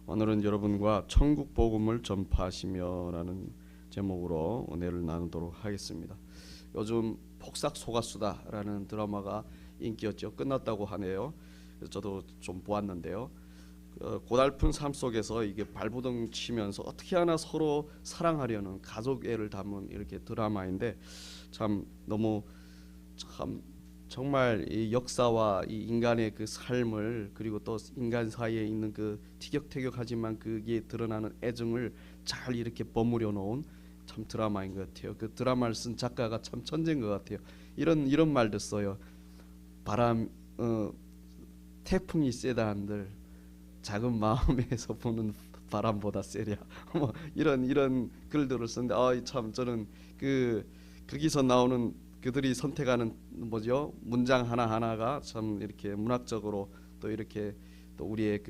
오늘은 여러분과 천국 복음을 전파하시며라는 제목으로 은혜를 나누도록 하겠습니다. 요즘 폭삭 속았수다라는 드라마가 인기였죠. 끝났다고 하네요. 저도 좀 보았는데요. 고달픈 삶 속에서 이게 발버둥 치면서 어떻게 하나 서로 사랑하려는 가족애를 담은 이렇게 드라마인데 참 너무 참 정말 이 역사와 이 인간의 그 삶을 그리고 또 인간 사이에 있는 그 티격태격하지만 그게 드러나는 애정을 잘 이렇게 버무려 놓은 참 드라마인 것 같아요. 그 드라마를 쓴 작가가 참 천재인 것 같아요. 이런 말도 써요. 바람 태풍이 세다 한들 작은 마음에서 부는 바람보다 세랴. 뭐 이런 글들을 썼는데 참 저는 거기서 나오는 그들이 선택하는 문장 하나하나가 참 이렇게 문학적으로 또 이렇게 또 우리의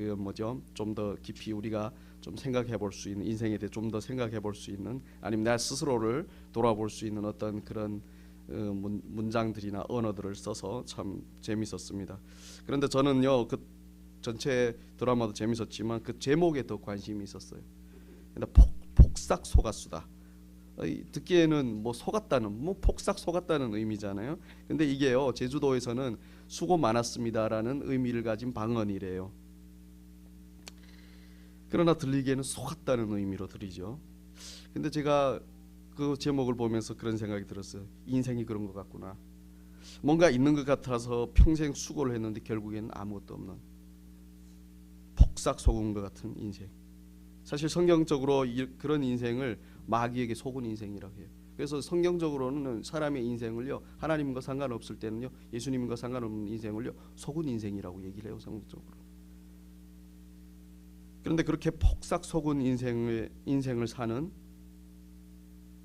좀 더 깊이 우리가 좀 생각해 볼 수 있는 인생에 대해 좀 더 생각해 볼 수 있는 아니면 내 스스로를 돌아볼 수 있는 어떤 그런 문장들이나 언어들을 써서 참 재밌었습니다. 그런데 저는요 그 전체 드라마도 재밌었지만 그 제목에 더 관심이 있었어요. 근데 폭삭 속았수다. 듣기에는 속았다는 폭삭 속았다는 의미잖아요. 근데 이게요 제주도에서는 수고 많았습니다라는 의미를 가진 방언이래요. 그러나 들리기에는 속았다는 의미로 들리죠. 근데 제가 그 제목을 보면서 그런 생각이 들었어요. 인생이 그런 것 같구나. 뭔가 있는 것 같아서 평생 수고를 했는데 결국에는 아무것도 없는 폭삭 속은 것 같은 인생. 사실 성경적으로 그런 인생을 마귀에게 속은 인생이라고 해요. 그래서 성경적으로는 사람의 인생을요 하나님과 상관없을 때는요 예수님과 상관없는 인생을요 속은 인생이라고 얘기를 해요 성경적으로. 그런데 그렇게 폭삭 속은 인생을 사는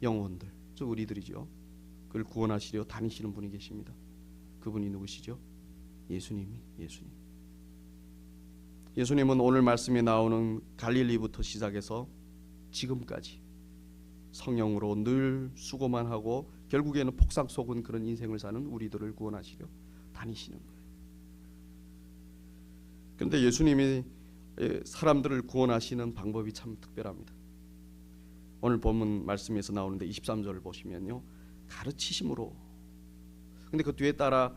영혼들, 저 우리들이죠. 그걸 구원하시려 다니시는 분이 계십니다. 그분이 누구시죠? 예수님. 예수님은 오늘 말씀에 나오는 갈릴리부터 시작해서 지금까지 성령으로 늘 수고만 하고 결국에는 폭삭 속은 그런 인생을 사는 우리들을 구원하시려 다니시는 거예요. 그런데 예수님이 사람들을 구원하시는 방법이 참 특별합니다. 오늘 본문 말씀에서 나오는데 23절을 보시면요 가르치심으로. 근데 그 뒤에 따라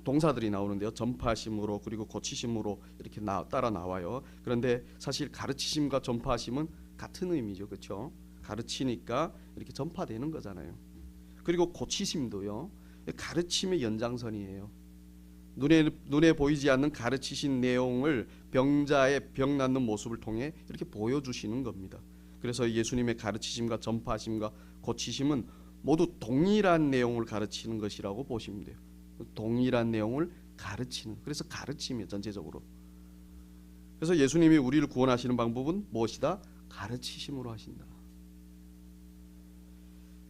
동사들이 나오는데요. 전파하심으로 그리고 고치심으로 이렇게 따라 나와요. 그런데 사실 가르치심과 전파하심은 같은 의미죠. 그렇죠? 가르치니까 이렇게 전파되는 거잖아요. 그리고 고치심도요. 가르침의 연장선이에요. 눈에 보이지 않는 가르치신 내용을 병자의 병 낫는 모습을 통해 이렇게 보여주시는 겁니다. 그래서 예수님의 가르치심과 전파하심과 고치심은 모두 동일한 내용을 가르치는 것이라고 보시면 돼요. 동일한 내용을 가르치는, 그래서 가르침이에요 전체적으로. 그래서 예수님이 우리를 구원하시는 방법은 무엇이다? 가르치심으로 하신다.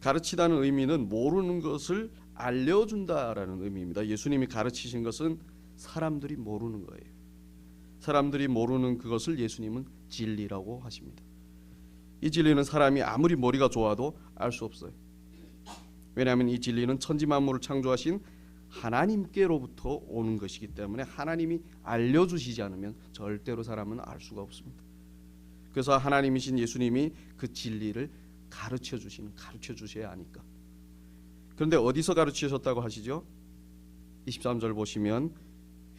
가르치다는 의미는 모르는 것을 알려준다라는 의미입니다. 예수님이 가르치신 것은 사람들이 모르는 거예요. 사람들이 모르는 그것을 예수님은 진리라고 하십니다. 이 진리는 사람이 아무리 머리가 좋아도 알 수 없어요. 왜냐하면 이 진리는 천지 만물을 창조하신 하나님께로부터 오는 것이기 때문에 하나님이 알려주시지 않으면 절대로 사람은 알 수가 없습니다. 그래서 하나님이신 예수님이 그 진리를 가르쳐 주셔야 하니까. 그런데 어디서 가르치셨다고 하시죠? 23절 보시면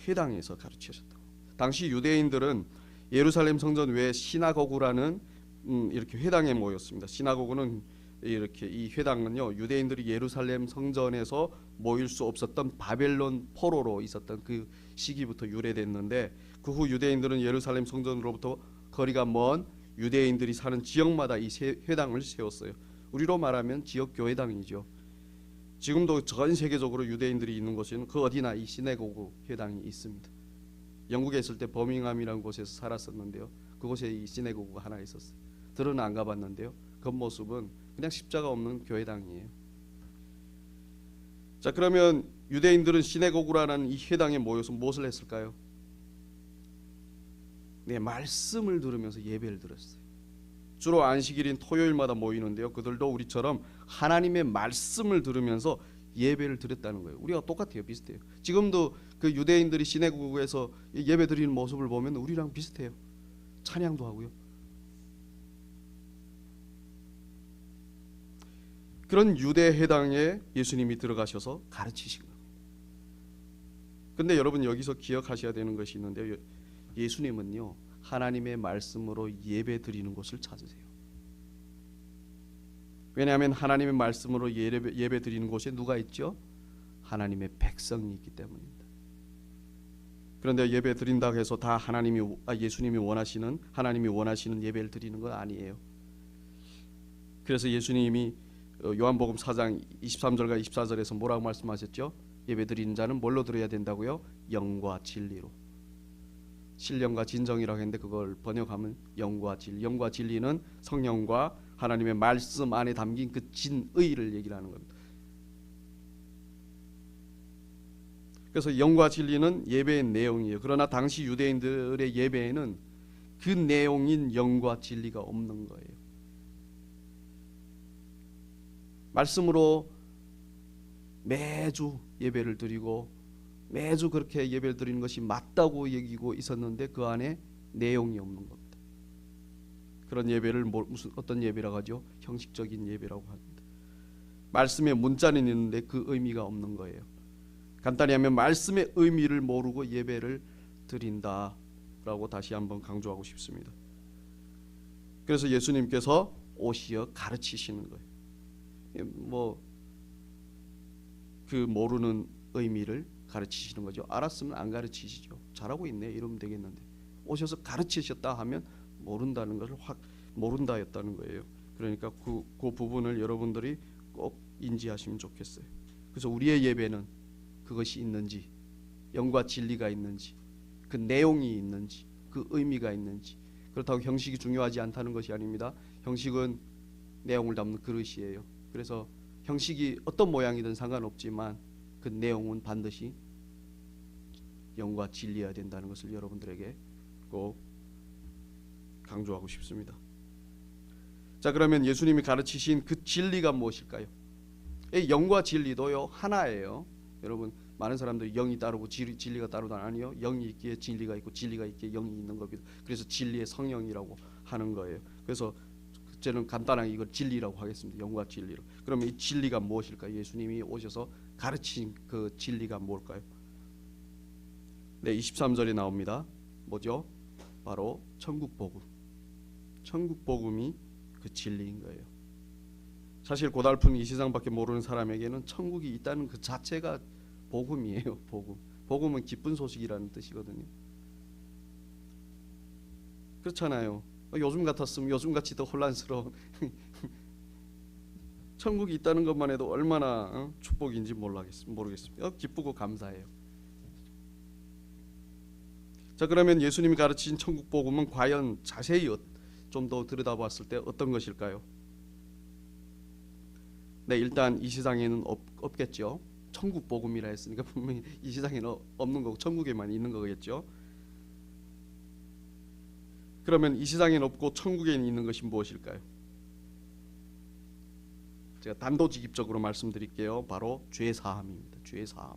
회당에서 가르치셨다고. 당시 유대인들은 예루살렘 성전 외에 시나고그라는 이렇게 회당에 모였습니다. 시나고그는 이렇게 이 회당은요 유대인들이 예루살렘 성전에서 모일 수 없었던 바벨론 포로로 있었던 그 시기부터 유래됐는데 그 후 유대인들은 예루살렘 성전으로부터 거리가 먼 유대인들이 사는 지역마다 이 회당을 세웠어요. 우리로 말하면 지역 교회당이죠. 지금도 전 세계적으로 유대인들이 있는 곳에는 그 어디나 이 시내고그 회당이 있습니다. 영국에 있을 때 버밍함이라는 곳에서 살았었는데요. 그곳에 이 시내고그가 하나 있었어요. 들은 안 가봤는데요. 겉모습은 그냥 십자가 없는 교회당이에요. 자, 그러면 유대인들은 시내고그라는 이 회당에 모여서 무엇을 했을까요? 네, 말씀을 들으면서 예배를 드렸어요. 주로 안식일인 토요일마다 모이는데요. 그들도 우리처럼 하나님의 말씀을 들으면서 예배를 드렸다는 거예요. 우리가 똑같아요. 비슷해요. 지금도 그 유대인들이 시내고그에서 예배 드리는 모습을 보면 우리랑 비슷해요. 찬양도 하고요. 그런 유대 회당에 예수님이 들어가셔서 가르치신 거예요. 근데 여러분 여기서 기억하셔야 되는 것이 있는데요. 예수님은요 하나님의 말씀으로 예배 드리는 곳을 찾으세요. 왜냐하면 하나님의 말씀으로 예배 드리는 곳에 누가 있죠? 하나님의 백성이 있기 때문입니다. 그런데 예배 드린다고 해서 다 예수님이 원하시는 하나님이 원하시는 예배를 드리는 건 아니에요. 그래서 예수님이 요한복음 4장 23절과 24절에서 뭐라고 말씀하셨죠? 예배 드리는 자는 뭘로 드려야 된다고요? 영과 진리로. 신령과 진정이라고 했는데 그걸 번역하면 영과 진리. 영과 진리는 성령과 하나님의 말씀 안에 담긴 그 진의를 얘기를 하는 겁니다. 그래서 영과 진리는 예배의 내용이에요. 그러나 당시 유대인들의 예배에는 그 내용인 영과 진리가 없는 거예요. 말씀으로 매주 예배를 드리고 매주 그렇게 예배를 드리는 것이 맞다고 여기고 있었는데 그 안에 내용이 없는 겁니다. 그런 예배를 어떤 예배라고 하죠? 형식적인 예배라고 합니다. 말씀의 문자는 있는데 그 의미가 없는 거예요. 간단히 하면 말씀의 의미를 모르고 예배를 드린다라고 다시 한번 강조하고 싶습니다. 그래서 예수님께서 오시어 가르치시는 거예요. 그 모르는 의미를 가르치시는 거죠. 알았으면 안 가르치시죠. 잘하고 있네 이러면 되겠는데 오셔서 가르치셨다 하면 모른다는 것을 확 모른다였다는 거예요. 그러니까 그 부분을 여러분들이 꼭 인지하시면 좋겠어요. 그래서 우리의 예배는 그것이 있는지, 영과 진리가 있는지, 그 내용이 있는지, 그 의미가 있는지. 그렇다고 형식이 중요하지 않다는 것이 아닙니다. 형식은 내용을 담는 그릇이에요. 그래서 형식이 어떤 모양이든 상관없지만 그 내용은 반드시 영과 진리여야 된다는 것을 여러분들에게 꼭 강조하고 싶습니다. 자, 그러면 예수님이 가르치신 그 진리가 무엇일까요? 영과 진리도요 하나예요. 여러분 많은 사람들이 영이 따르고 진리가 따르다 아니요. 영이 있기에 진리가 있고 진리가 있기에 영이 있는 겁니다. 그래서 진리의 성령이라고 하는 거예요. 그래서 저는 간단하게 이걸 진리라고 하겠습니다. 영과 진리로. 그러면 이 진리가 무엇일까요? 예수님이 오셔서 가르친 그 진리가 뭘까요? 네, 23절에 나옵니다. 뭐죠? 바로 천국 복음. 천국 복음이 그 진리인 거예요. 사실 고달픈 이 세상밖에 모르는 사람에게는 천국이 있다는 그 자체가 복음이에요. 복음. 복음은 기쁜 소식이라는 뜻이거든요. 그렇잖아요. 요즘 같았으면 요즘같이 더 혼란스러운 천국이 있다는 것만 해도 얼마나 축복인지 모르겠습니다. 기쁘고 감사해요. 자, 그러면 예수님이 가르치신 천국 복음은 과연 자세히 좀 더 들여다봤을 때 어떤 것일까요? 네, 일단 이 세상에는 없겠죠. 천국 복음이라 했으니까 분명히 이 세상에는 없는 거고 천국에만 있는 거겠죠. 그러면 이 세상에는 없고 천국에 있는 것이 무엇일까요? 제가 단도직입적으로 말씀드릴게요. 바로 죄사함입니다. 죄사함.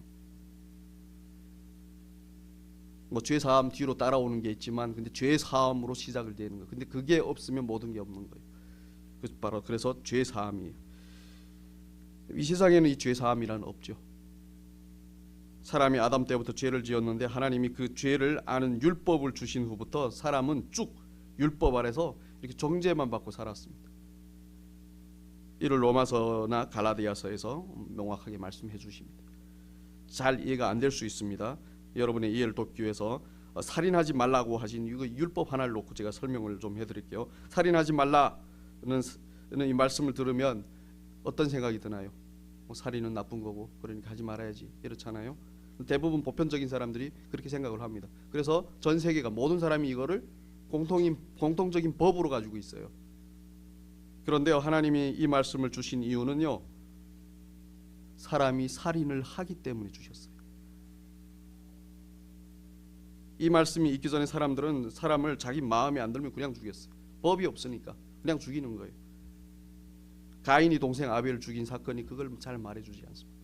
죄사함 뒤로 따라오는 게 있지만 근데 죄사함으로 시작을 되는 거예요. 근데 그게 없으면 모든 게 없는 거예요. 그래서 죄사함이에요. 이 세상에는 이 죄사함이란 없죠. 사람이 아담 때부터 죄를 지었는데 하나님이 그 죄를 아는 율법을 주신 후부터 사람은 쭉 율법 아래서 이렇게 정죄만 받고 살았습니다. 이를 로마서나 갈라디아서에서 명확하게 말씀해 주십니다. 잘 이해가 안 될 수 있습니다. 여러분의 이해를 돕기 위해서 살인하지 말라고 하신 이거 율법 하나를 놓고 제가 설명을 좀 해드릴게요. 살인하지 말라는 이 말씀을 들으면 어떤 생각이 드나요? 살인은 나쁜 거고 그러니까 하지 말아야지 이렇잖아요. 대부분 보편적인 사람들이 그렇게 생각을 합니다. 그래서 전 세계가 모든 사람이 이거를 공통적인 법으로 가지고 있어요. 그런데요, 하나님이 이 말씀을 주신 이유는요, 사람이 살인을 하기 때문에 주셨어요. 이 말씀이 있기 전에 사람들은 사람을 자기 마음에 안 들면 그냥 죽였어요. 법이 없으니까 그냥 죽이는 거예요. 가인이 동생 아벨을 죽인 사건이 그걸 잘 말해주지 않습니다.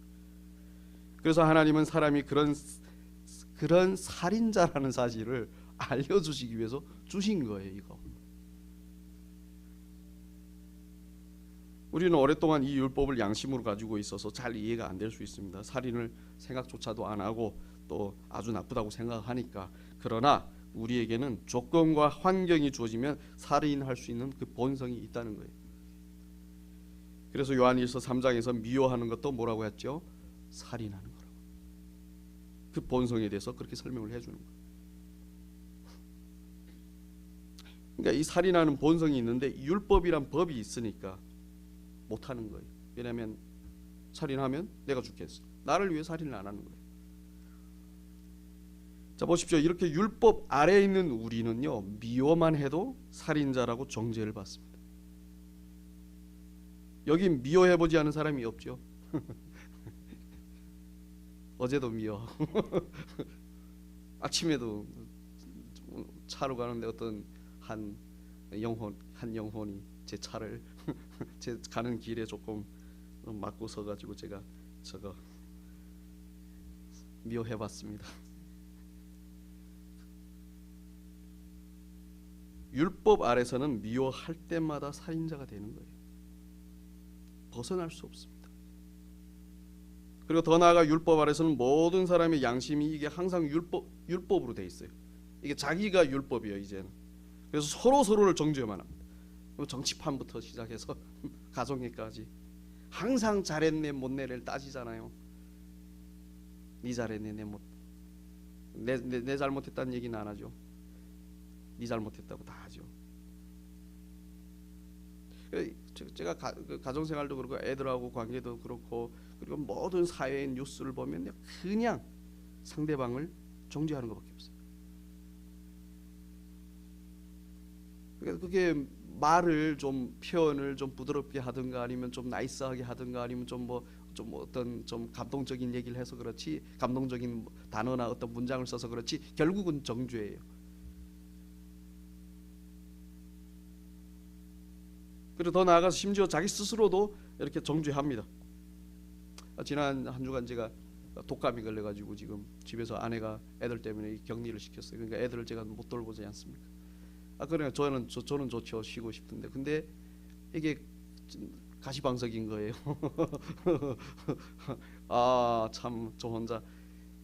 그래서 하나님은 사람이 그런 살인자라는 사실을 알려주시기 위해서 주신 거예요. 이거. 우리는 오랫동안 이 율법을 양심으로 가지고 있어서 잘 이해가 안 될 수 있습니다. 살인을 생각조차도 안 하고 또 아주 나쁘다고 생각하니까. 그러나 우리에게는 조건과 환경이 주어지면 살인할 수 있는 그 본성이 있다는 거예요. 그래서 요한일서 3장에서 미워하는 것도 뭐라고 했죠? 살인하는 거라고. 그 본성에 대해서 그렇게 설명을 해주는 거예요. 그러니까 이 살인하는 본성이 있는데 율법이란 법이 있으니까 못하는 거예요. 왜냐하면 살인하면 내가 죽겠어. 나를 위해 살인을 안 하는 거예요. 자, 보십시오. 이렇게 율법 아래에 있는 우리는요, 미워만 해도 살인자라고 정죄를 받습니다. 여기 미워해보지 않은 사람이 없죠. 어제도 미워. 아침에도 차로 가는데 어떤 한 영혼이 제 차를 제 가는 길에 조금 막고 서가지고 제가 저거 미워해봤습니다. 율법 아래서는 미워할 때마다 살인자가 되는 거예요. 벗어날 수 없습니다. 그리고 더 나아가 율법 아래서는 모든 사람의 양심이 이게 항상 율법으로 돼 있어요. 이게 자기가 율법이에요, 이제는. 그래서 서로를 정죄만 합니다. 정치판부터 시작해서 가정에까지 항상 잘했네 못내를 따지잖아요. 네 잘했네 내 잘못했다는 얘기는 안 하죠. 네 잘못했다고 다 하죠. 제가 가정생활도 그렇고 애들하고 관계도 그렇고 그리고 모든 사회의 뉴스를 보면 그냥 상대방을 정죄하는 것밖에 없어요. 그게 말을 좀 표현을 좀 부드럽게 하든가 아니면 좀 나이스하게 하든가 아니면 좀 어떤 좀 감동적인 얘기를 해서 그렇지, 감동적인 단어나 어떤 문장을 써서 그렇지 결국은 정죄예요. 그리고 더 나아가서 심지어 자기 스스로도 이렇게 정죄합니다. 지난 한 주간 제가 독감이 걸려가지고 지금 집에서 아내가 애들 때문에 격리를 시켰어요. 그러니까 애들을 제가 못 돌보지 않습니까? 그러니까 저는 좋죠. 쉬고 싶은데 근데 이게 가시방석인 거예요. 참 저 혼자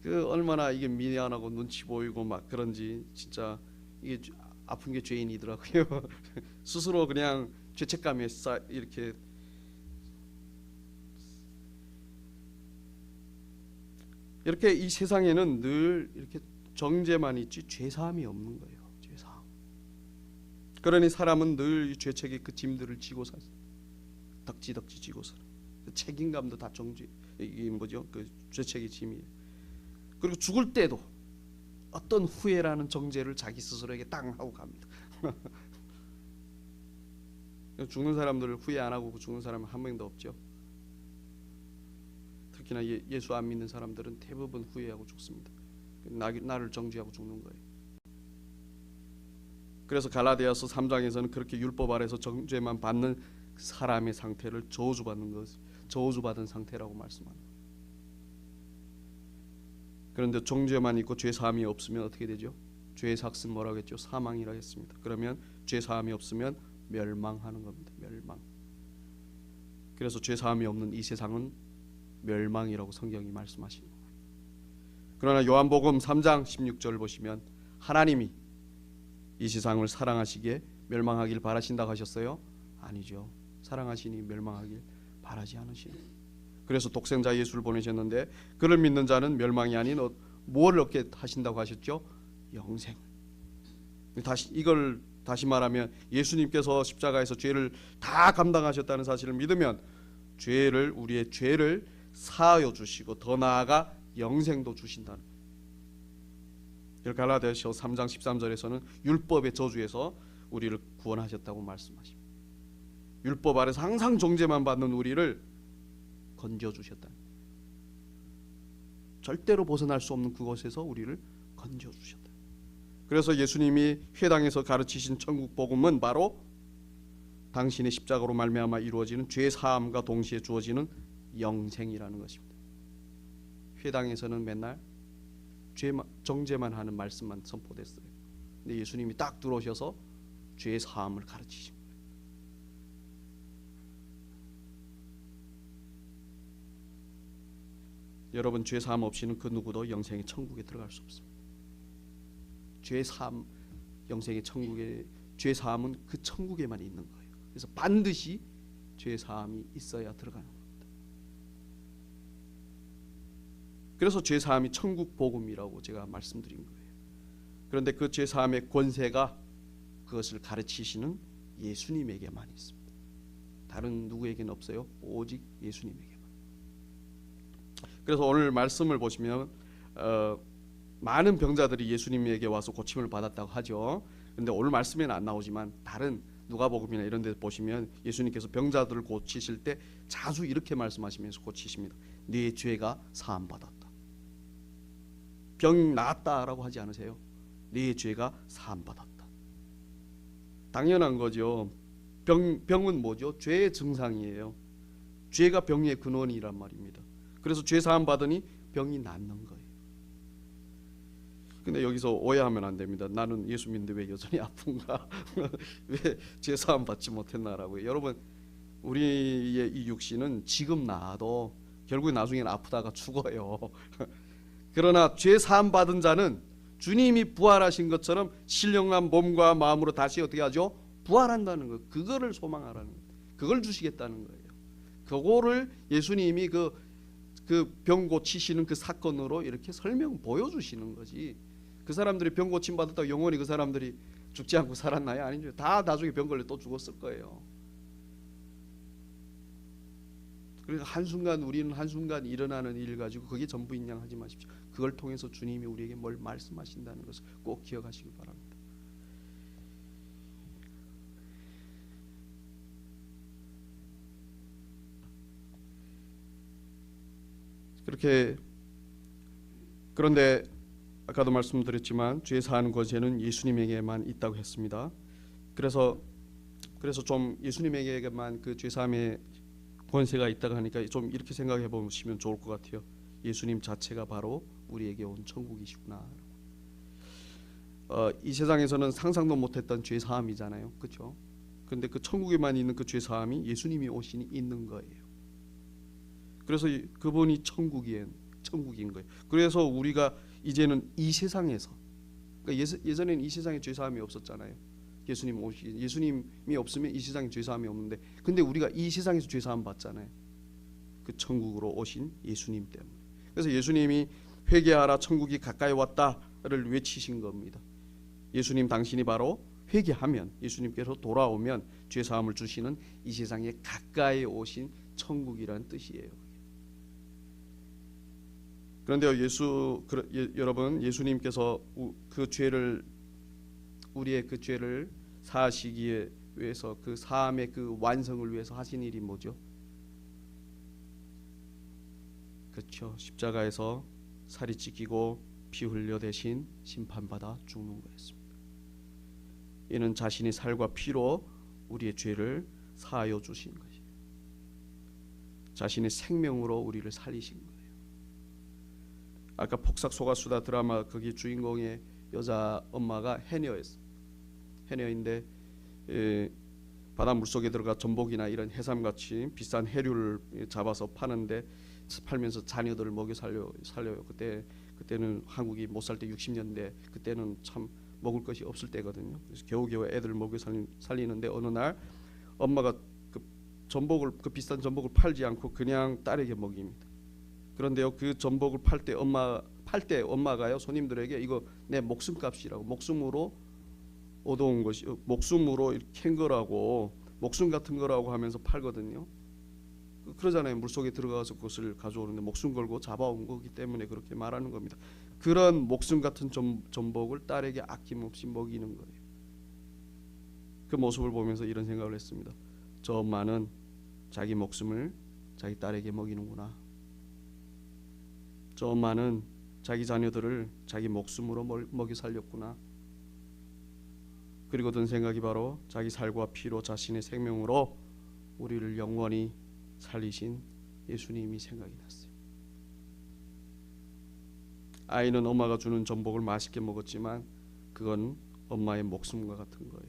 얼마나 이게 미안하고 눈치 보이고 막 그런지 진짜 이게 아픈 게 죄인이더라고요. 스스로 그냥 죄책감에 이렇게 이 세상에는 늘 이렇게 정죄만 있지 죄사함이 없는 거예요. 죄사함. 그러니 사람은 늘 죄책의 그 짐들을 지고 살아요. 덕지덕지 지고 살아. 그 책임감도 다 이게 뭐죠? 그 죄책의 짐이에요. 그리고 죽을 때도 어떤 후회라는 정죄를 자기 스스로에게 땅 하고 갑니다. 죽는 사람들을 후회 안 하고 죽는 사람은 한 명도 없죠. 특히나 예수 안 믿는 사람들은 대부분 후회하고 죽습니다. 나를 정죄하고 죽는 거예요. 그래서 갈라디아서 3장에서는 그렇게 율법 아래서 정죄만 받는 사람의 상태를 저주받는 것, 저주받은 상태라고 말씀합니다. 그런데 정죄만 있고 죄 사함이 없으면 어떻게 되죠? 죄의 삭은 뭐라고 했죠? 사망이라고 했습니다. 그러면 죄 사함이 없으면 멸망하는 겁니다. 멸망. 그래서 죄 사함이 없는 이 세상은 멸망이라고 성경이 말씀하시는 거예요. 그러나 요한복음 3장 16절 보시면 하나님이 이 세상을 사랑하시기에 멸망하길 바라신다고 하셨어요? 아니죠. 사랑하시니 멸망하길 바라지 않으시는. 그래서 독생자 예수를 보내셨는데 그를 믿는 자는 멸망이 아닌 무엇을 얻게 하신다고 하셨죠? 영생. 이걸 다시 말하면 예수님께서 십자가에서 죄를 다 감당하셨다는 사실을 믿으면 우리의 죄를 사하여 주시고 더 나아가 영생도 주신다는 거예요. 갈라디아서 3장 13절에서는 율법의 저주에서 우리를 구원하셨다고 말씀하십니다. 율법 아래서 항상 정죄만 받는 우리를 건져주셨다. 절대로 벗어날 수 없는 그곳에서 우리를 건져주셨다. 그래서 예수님이 회당에서 가르치신 천국 복음은 바로 당신의 십자가로 말미암아 이루어지는 죄 사함과 동시에 주어지는 영생이라는 것입니다. 회당에서는 맨날 정죄만 하는 말씀만 선포됐어요. 근데 예수님이 딱 들어오셔서 죄 사함을 가르치신 거예요. 여러분, 죄 사함 없이는 그 누구도 영생의 천국에 들어갈 수 없습니다. 죄 사함, 영생의 천국에, 죄 사함은 그 천국에만 있는 거예요. 그래서 반드시 죄 사함이 있어야 들어가는 겁니다. 그래서 죄 사함이 천국 복음이라고 제가 말씀드린 거예요. 그런데 그 죄 사함의 권세가 그것을 가르치시는 예수님에게만 있습니다. 다른 누구에게는 없어요. 오직 예수님에게만. 그래서 오늘 말씀을 보시면 많은 병자들이 예수님에게 와서 고침을 받았다고 하죠. 그런데 오늘 말씀에는 안 나오지만 다른 누가복음이나 이런 데 보시면 예수님께서 병자들을 고치실 때 자주 이렇게 말씀하시면서 고치십니다. 네 죄가 사함 받았다. 병 나았다라고 하지 않으세요. 네 죄가 사함 받았다. 당연한 거죠. 병은 뭐죠? 죄의 증상이에요. 죄가 병의 근원이란 말입니다. 그래서 죄 사함 받으니 병이 낫는 거예요. 근데 여기서 오해하면 안 됩니다. 나는 예수 믿는데 왜 여전히 아픈가? 왜 죄 사함 받지 못했나라고요. 여러분, 우리의 이 육신은 지금 나아도 결국 나중에는 아프다가 죽어요. 그러나 죄 사함 받은 자는 주님이 부활하신 것처럼 신령한 몸과 마음으로 다시 어떻게 하죠? 부활한다는 거. 그거를 소망하라는 거예요. 그걸 주시겠다는 거예요. 그거를 예수님이 그 병 고치시는 그 사건으로 이렇게 설명 보여주시는 거지. 그 사람들이 병 고침 받았다고 영원히 그 사람들이 죽지 않고 살았나요? 아니죠. 다 나중에 병 걸려 또 죽었을 거예요. 그러니까 한순간, 우리는 한순간 일어나는 일 가지고 그게 전부인 양 하지 마십시오. 그걸 통해서 주님이 우리에게 뭘 말씀하신다는 것을 꼭 기억하시길 바랍니다. 그렇게, 그런데 아까도 말씀드렸지만 죄 사하는 권세는 예수님에게만 있다고 했습니다. 그래서 좀 예수님에게만 그 죄 사함의 권세가 있다고 하니까 좀 이렇게 생각해 보시면 좋을 것 같아요. 예수님 자체가 바로 우리에게 온 천국이시구나. 이 세상에서는 상상도 못했던 죄 사함이잖아요, 그렇죠? 그런데 그 천국에만 있는 그 죄 사함이 예수님이 오시니 있는 거예요. 그래서 그분이 천국인 거예요. 그래서 우리가 이제는 이 세상에서, 그러니까 예전에는 이 세상에 죄 사함이 없었잖아요. 예수님이 없으면 이 세상에 죄 사함이 없는데, 근데 우리가 이 세상에서 죄 사함 받잖아요. 그 천국으로 오신 예수님 때문에. 그래서 예수님이 회개하라 천국이 가까이 왔다를 외치신 겁니다. 예수님 당신이 바로 회개하면, 예수님께서 돌아오면 죄 사함을 주시는 이 세상에 가까이 오신 천국이라는 뜻이에요. 그런데 여러분, 예수님께서 우리의 그 죄를 사하시기 위해서, 그 사함의 그 완성을 위해서 하신 일이 뭐죠? 그렇죠. 십자가에서 살이 찢기고 피 흘려 대신 심판받아 죽는 거였습니다. 이는 자신의 살과 피로 우리의 죄를 사하여 주신 것이에요. 자신의 생명으로 우리를 살리신 거예요. 아까 폭삭 속았수다 드라마 거기 주인공의 여자 엄마가 해녀인데 바다 물속에 들어가 전복이나 이런 해삼같이 비싼 해류를 잡아서 팔면서 자녀들을 먹여 살려요. 그때는 한국이 못 살 때 60년대, 그때는 참 먹을 것이 없을 때거든요. 그래서 겨우겨우 애들을 먹여 살리는데 어느 날 엄마가 그 비싼 전복을 팔지 않고 그냥 딸에게 먹입니다. 그런데요, 그 전복을 팔 때 엄마가요, 손님들에게 이거 내 목숨값이라고, 목숨으로 얻어온 것이, 목숨으로 캔 거라고, 목숨 같은 거라고 하면서 팔거든요. 그러잖아요. 물속에 들어가서 그것을 가져오는데 목숨 걸고 잡아온 거기 때문에 그렇게 말하는 겁니다. 그런 목숨 같은 전복을 딸에게 아낌없이 먹이는 거예요. 그 모습을 보면서 이런 생각을 했습니다. 저 엄마는 자기 목숨을 자기 딸에게 먹이는구나. 저 엄마는 자기 자녀들을 자기 목숨으로 먹여 살렸구나. 그리고 든 생각이 바로 자기 살과 피로 자신의 생명으로 우리를 영원히 살리신 예수님이 생각이 났어요. 아이는 엄마가 주는 전복을 맛있게 먹었지만 그건 엄마의 목숨과 같은 거예요.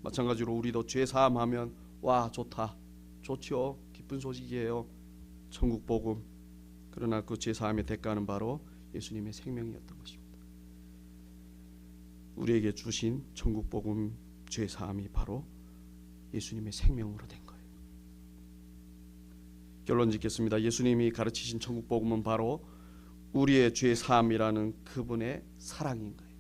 마찬가지로 우리도 죄 사함하면 와 좋다, 좋죠, 기쁜 소식이에요, 천국 복음. 그러나 그 죄 사함의 대가는 바로 예수님의 생명이었던 것입니다. 우리에게 주신 천국 복음 죄 사함이 바로 예수님의 생명으로 된 거예요. 결론 짓겠습니다. 예수님이 가르치신 천국 복음은 바로 우리의 죄 사함이라는 그분의 사랑인 거예요.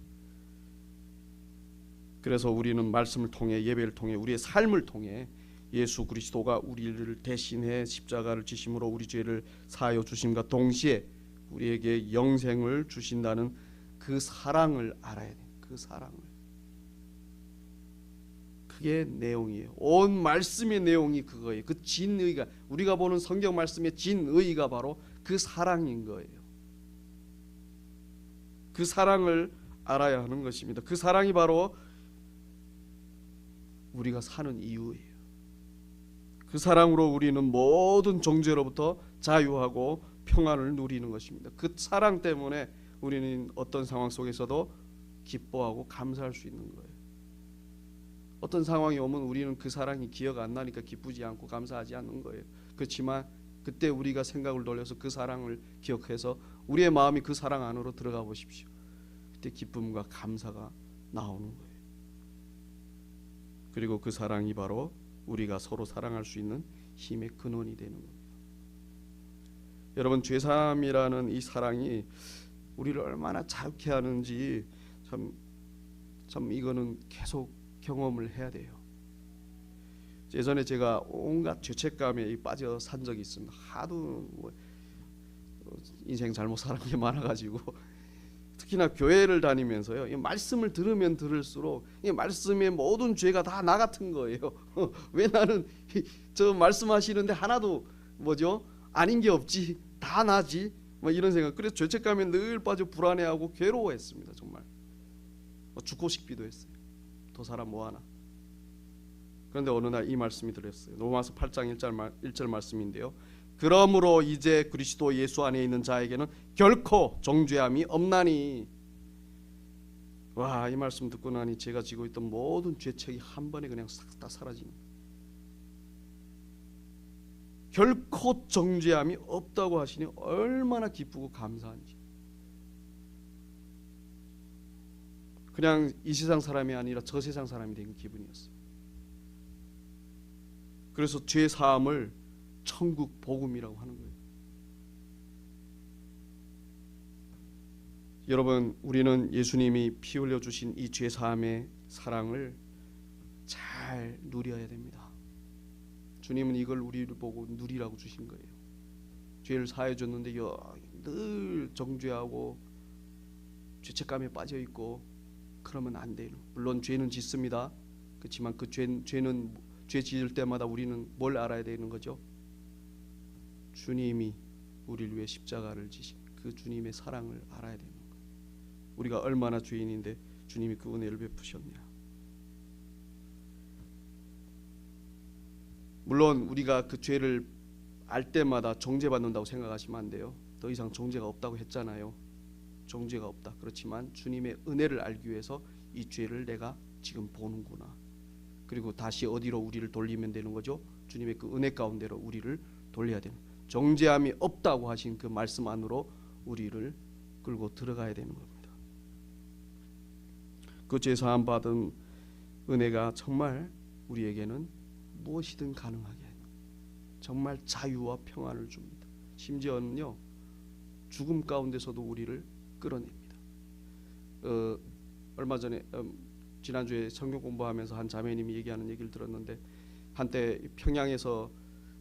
그래서 우리는 말씀을 통해, 예배를 통해, 우리의 삶을 통해 예수 그리스도가 우리를 대신해 십자가를 지심으로 우리 죄를 사하여 주심과 동시에 우리에게 영생을 주신다는 그 사랑을 알아야 돼요. 그 사랑을. 그게 내용이에요. 온 말씀의 내용이 그거예요. 그 진의가, 우리가 보는 성경 말씀의 진의가 바로 그 사랑인 거예요. 그 사랑을 알아야 하는 것입니다. 그 사랑이 바로 우리가 사는 이유예요. 그 사랑으로 우리는 모든 정죄로부터 자유하고 평안을 누리는 것입니다. 그 사랑 때문에 우리는 어떤 상황 속에서도 기뻐하고 감사할 수 있는 거예요. 어떤 상황이 오면 우리는 그 사랑이 기억 안 나니까 기쁘지 않고 감사하지 않는 거예요. 그렇지만 그때 우리가 생각을 돌려서 그 사랑을 기억해서 우리의 마음이 그 사랑 안으로 들어가 보십시오. 그때 기쁨과 감사가 나오는 거예요. 그리고 그 사랑이 바로 우리가 서로 사랑할 수 있는 힘의 근원이 되는 겁니다. 여러분, 죄사함이라는 이 사랑이 우리를 얼마나 자유케 하는지 참 이거는 계속 경험을 해야 돼요. 예전에 제가 온갖 죄책감에 빠져 산 적이 있습니다. 하도 인생 잘못 살은 게 많아가지고 특히나 교회를 다니면서요, 이 말씀을 들으면 들을수록 이 말씀의 모든 죄가 다 나 같은 거예요. 왜 나는 저 말씀하시는데 하나도 아닌 게 없지, 다 나지, 이런 생각. 그래서 죄책감에 늘 빠져 불안해하고 괴로워했습니다. 정말 죽고 싶기도 했어요. 더 살아 뭐하나. 그런데 어느 날 이 말씀이 들렸어요. 로마서 8장 1절 말씀인데요. 그러므로 이제 그리스도 예수 안에 있는 자에게는 결코 정죄함이 없나니. 와, 이 말씀 듣고 나니 제가 지고 있던 모든 죄책이 한 번에 그냥 싹 다 사라지는. 결코 정죄함이 없다고 하시니 얼마나 기쁘고 감사한지. 그냥 이 세상 사람이 아니라 저 세상 사람이 된 기분이었어요. 그래서 죄 사함을 천국 복음이라고 하는 거예요. 여러분, 우리는 예수님이 피 흘려 주신 이 죄 사함의 사랑을 잘 누려야 됩니다. 주님은 이걸 우리를 보고 누리라고 주신 거예요. 죄를 사해 줬는데 늘 정죄하고 죄책감에 빠져 있고 그러면 안 돼요. 물론 죄는 짓습니다. 그렇지만 그 죄는 죄 지을 때마다 우리는 뭘 알아야 되는 거죠? 주님이 우리를 위해 십자가를 지신 그 주님의 사랑을 알아야 되는 거예요. 우리가 얼마나 죄인인데 주님이 그 은혜를 베푸셨냐. 물론 우리가 그 죄를 알 때마다 정죄받는다고 생각하시면 안 돼요. 더 이상 정죄가 없다고 했잖아요. 정죄가 없다. 그렇지만 주님의 은혜를 알기 위해서 이 죄를 내가 지금 보는구나. 그리고 다시 어디로 우리를 돌리면 되는 거죠? 주님의 그 은혜 가운데로 우리를 돌려야 되는, 정죄함이 없다고 하신 그 말씀 안으로 우리를 끌고 들어가야 되는 겁니다. 그 죄 사함 받은 은혜가 정말 우리에게는 무엇이든 가능하게 해요. 정말 자유와 평안을 줍니다. 심지어는요, 죽음 가운데서도 우리를 끌어냅니다. 얼마 전에 지난주에 성경 공부하면서 한 자매님이 얘기하는 얘기를 들었는데, 한때 평양에서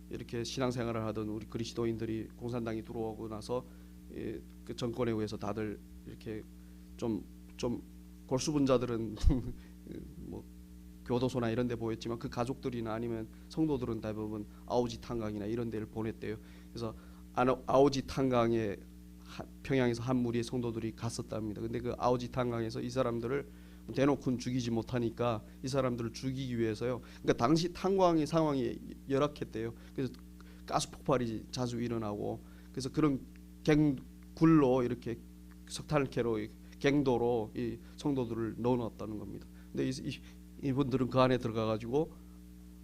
이렇게 신앙생활을 하던 우리 그리스도인들이 공산당이 들어오고 나서 그 정권에 의해서 다들 이렇게 좀 골수분자들은 뭐 교도소나 이런 데 보였지만 그 가족들이나 아니면 성도들은 대부분 아오지 탄강이나 이런 데를 보냈대요. 그래서 아오지 탄강에 평양에서 한 무리의 성도들이 갔었답니다. 근데 그 아오지 탄강에서 이 사람들을 대놓고는 죽이지 못하니까 이 사람들을 죽이기 위해서요. 그러니까 당시 탄광의 상황이 열악했대요. 그래서 가스 폭발이 자주 일어나고, 그래서 그런 갱굴로 이렇게 석탄캐로 갱도로 이 성도들을 넣어놨다는 겁니다. 근데 이분들은 그 안에 들어가 가지고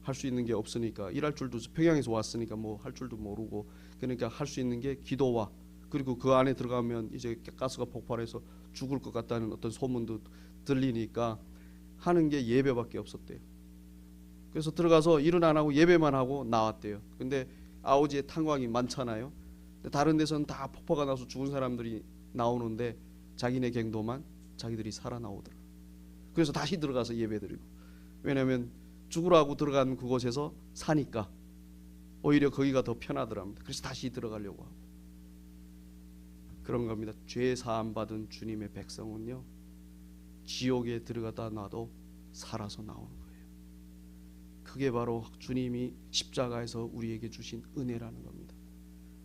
할 수 있는 게 없으니까, 일할 줄도, 평양에서 왔으니까 뭐 할 줄도 모르고, 그러니까 할 수 있는 게 기도와, 그리고 그 안에 들어가면 이제 가스가 폭발해서 죽을 것 같다는 어떤 소문도 들리니까 하는 게 예배밖에 없었대요. 그래서 들어가서 일은 안 하고 예배만 하고 나왔대요. 근데 아오지에 탄광이 많잖아요. 근데 다른 데서는 다 폭파가 나서 죽은 사람들이 나오는데 자기네 갱도만 자기들이 살아나오더라. 그래서 다시 들어가서 예배드리고, 왜냐하면 죽으라고 들어간 그곳에서 사니까 오히려 거기가 더 편하더랍니다. 그래서 다시 들어가려고 하고. 그런 겁니다. 죄 사함 받은 주님의 백성은요, 지옥에 들어가다 놔도 살아서 나오는 거예요. 그게 바로 주님이 십자가에서 우리에게 주신 은혜라는 겁니다.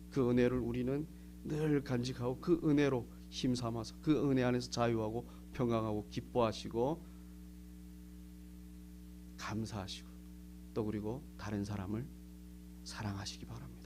그 은혜를 우리는 늘 간직하고, 그 은혜로 힘삼아서 그 은혜 안에서 자유하고 평강하고 기뻐하시고 감사하시고, 또 그리고 다른 사람을 사랑하시기 바랍니다.